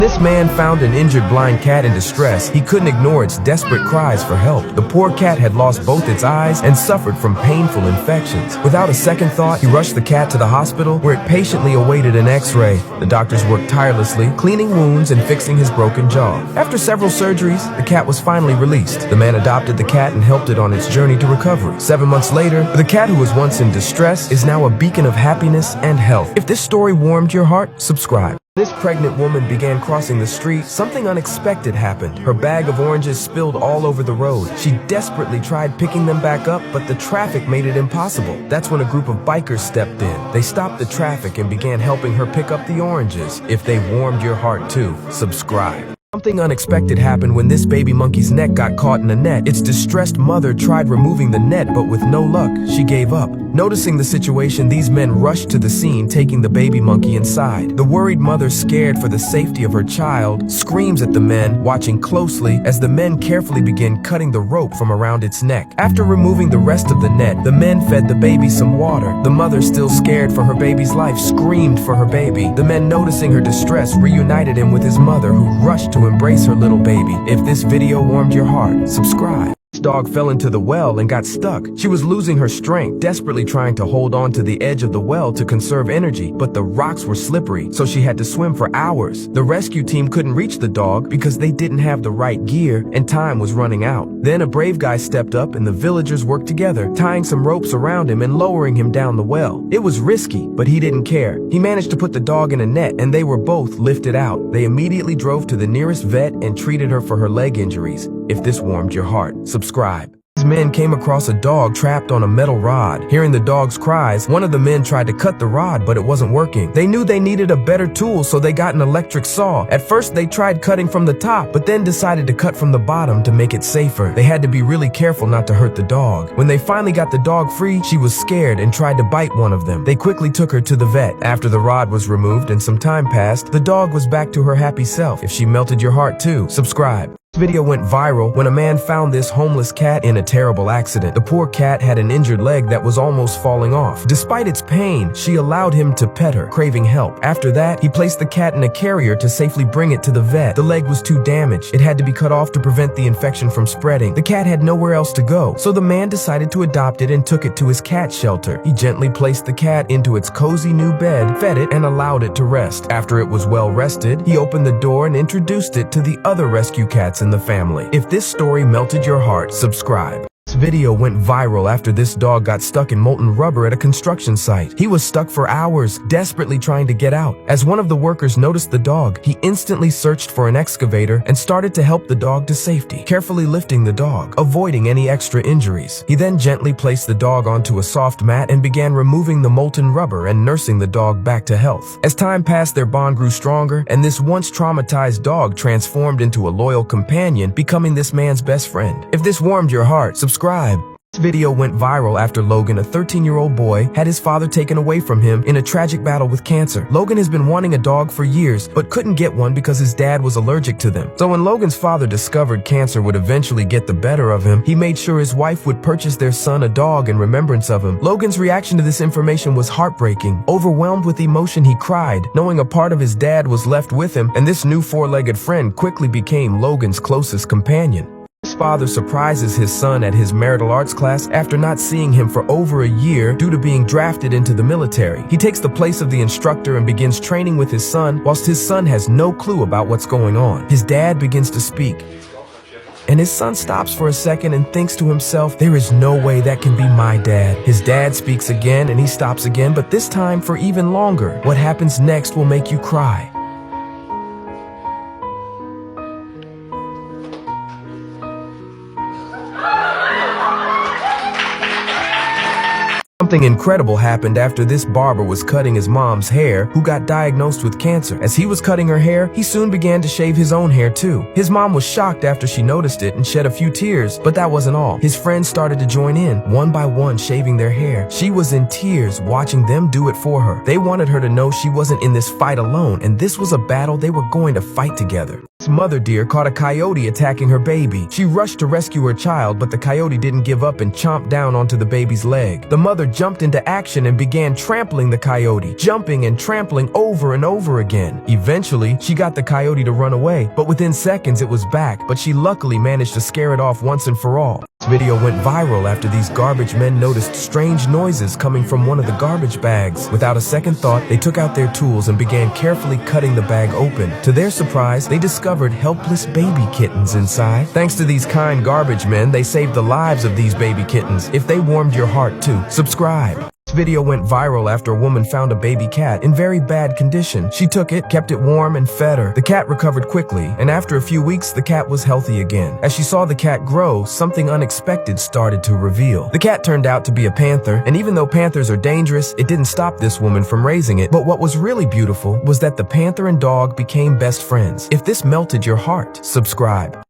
This man found an injured blind cat in distress. He couldn't ignore its desperate cries for help. The poor cat had lost both its eyes and suffered from painful infections. Without a second thought, he rushed the cat to the hospital where it patiently awaited an x-ray. The doctors worked tirelessly, cleaning wounds and fixing his broken jaw. After several surgeries, the cat was finally released. The man adopted the cat and helped it on its journey to recovery. 7 months later, the cat who was once in distress is now a beacon of happiness and health. If this story warmed your heart, subscribe. This pregnant woman began crossing the street. Something unexpected happened. Her bag of oranges spilled all over the road. She desperately tried picking them back up, but the traffic made it impossible. That's when a group of bikers stepped in. They stopped the traffic and began helping her pick up the oranges. If they warmed your heart too, subscribe. Something unexpected happened when this baby monkey's neck got caught in a net. Its distressed mother tried removing the net, but with no luck, she gave up. Noticing the situation, these men rushed to the scene, taking the baby monkey inside. The worried mother, scared for the safety of her child, screams at the men, watching closely as the men carefully begin cutting the rope from around its neck. After removing the rest of the net, the men fed the baby some water. The mother, still scared for her baby's life, screamed for her baby. The men, noticing her distress, reunited him with his mother, who rushed to embrace her little baby. If this video warmed your heart, subscribe. This dog fell into the well and got stuck. She was losing her strength, desperately trying to hold on to the edge of the well to conserve energy, but the rocks were slippery, so she had to swim for hours. The rescue team couldn't reach the dog because they didn't have the right gear and time was running out. Then a brave guy stepped up and the villagers worked together, tying some ropes around him and lowering him down the well. It was risky, but he didn't care. He managed to put the dog in a net and they were both lifted out. They immediately drove to the nearest vet and treated her for her leg injuries. If this warmed your heart, subscribe. These men came across a dog trapped on a metal rod. Hearing the dog's cries, one of the men tried to cut the rod, but it wasn't working. They knew they needed a better tool, so they got an electric saw. At first, they tried cutting from the top, but then decided to cut from the bottom to make it safer. They had to be really careful not to hurt the dog. When they finally got the dog free, she was scared and tried to bite one of them. They quickly took her to the vet. After the rod was removed and some time passed, the dog was back to her happy self. If she melted your heart too, subscribe. This video went viral when a man found this homeless cat in a terrible accident. The poor cat had an injured leg that was almost falling off. Despite its pain, she allowed him to pet her, craving help. After that, he placed the cat in a carrier to safely bring it to the vet. The leg was too damaged. It had to be cut off to prevent the infection from spreading. The cat had nowhere else to go, so the man decided to adopt it and took it to his cat shelter. He gently placed the cat into its cozy new bed, fed it, and allowed it to rest. After it was well rested, he opened the door and introduced it to the other rescue cats in the family. If this story melted your heart, subscribe. This video went viral after this dog got stuck in molten rubber at a construction site. He was stuck for hours, desperately trying to get out. As one of the workers noticed the dog, he instantly searched for an excavator and started to help the dog to safety, carefully lifting the dog, avoiding any extra injuries. He then gently placed the dog onto a soft mat and began removing the molten rubber and nursing the dog back to health. As time passed, their bond grew stronger, and this once traumatized dog transformed into a loyal companion, becoming this man's best friend. If this warmed your heart, subscribe. This video went viral after Logan, a 13-year-old boy, had his father taken away from him in a tragic battle with cancer. Logan has been wanting a dog for years, but couldn't get one because his dad was allergic to them. So when Logan's father discovered cancer would eventually get the better of him, he made sure his wife would purchase their son a dog in remembrance of him. Logan's reaction to this information was heartbreaking. Overwhelmed with emotion, he cried, knowing a part of his dad was left with him, and this new four-legged friend quickly became Logan's closest companion. His father surprises his son at his martial arts class after not seeing him for over a year due to being drafted into the military. He takes the place of the instructor and begins training with his son, whilst his son has no clue about what's going on. His dad begins to speak, and his son stops for a second and thinks to himself, there is no way that can be my dad. His dad speaks again and he stops again, but this time for even longer. What happens next will make you cry. Something incredible happened after this barber was cutting his mom's hair, who got diagnosed with cancer. As he was cutting her hair, he soon began to shave his own hair too. His mom was shocked after she noticed it and shed a few tears, but that wasn't all. His friends started to join in, one by one shaving their hair. She was in tears watching them do it for her. They wanted her to know she wasn't in this fight alone, and this was a battle they were going to fight together. This mother deer caught a coyote attacking her baby. She rushed to rescue her child, but the coyote didn't give up and chomped down onto the baby's leg. The mother jumped into action and began trampling the coyote, jumping and trampling over and over again. Eventually, she got the coyote to run away, but within seconds it was back, but she luckily managed to scare it off once and for all. This video went viral after these garbage men noticed strange noises coming from one of the garbage bags. Without a second thought, they took out their tools and began carefully cutting the bag open. To their surprise, they discovered helpless baby kittens inside. Thanks to these kind garbage men, they saved the lives of these baby kittens. If they warmed your heart too, subscribe. This video went viral after a woman found a baby cat in very bad condition. She took it, kept it warm, and fed her. The cat recovered quickly, and after a few weeks, the cat was healthy again. As she saw the cat grow, something unexpected started to reveal. The cat turned out to be a panther, and even though panthers are dangerous, it didn't stop this woman from raising it. But what was really beautiful was that the panther and dog became best friends. If this melted your heart, subscribe.